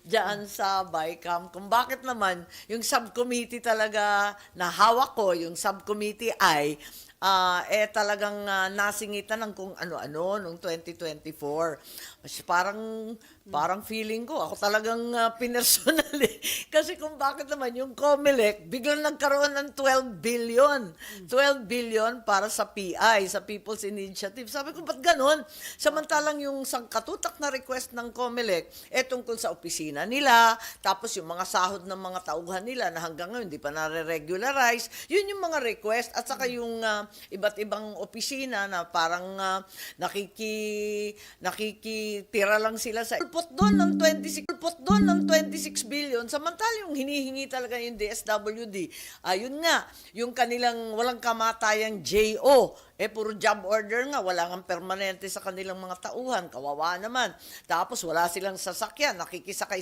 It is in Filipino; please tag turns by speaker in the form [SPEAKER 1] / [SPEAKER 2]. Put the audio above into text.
[SPEAKER 1] dyan sa BICAM kung bakit naman yung subcommittee talaga na hawak ko, yung subcommittee ay talagang nasingitan ng kung ano-ano noong 2024. Parang feeling ko, ako talagang pinersonal eh. Kasi kung bakit naman yung COMELEC, biglang nagkaroon ng 12 billion. 12 billion para sa PI, sa People's Initiative. Sabi ko, ba't ganun? Samantalang yung sangkatutak na request ng COMELEC, tungkol sa opisina nila, tapos yung mga sahod ng mga tauhan nila na hanggang ngayon hindi pa nare-regularize, yun yung mga request, at saka yung iba't ibang opisina na parang nakikitira lang sila sa pulpot doon ng 26 billion, samantala yung hinihingi talaga yung DSWD, ayun nga, yung kanilang walang kamatayang JO, puro job order nga, wala nga permanente sa kanilang mga tauhan, kawawa naman. Tapos wala silang sasakyan, nakikisakay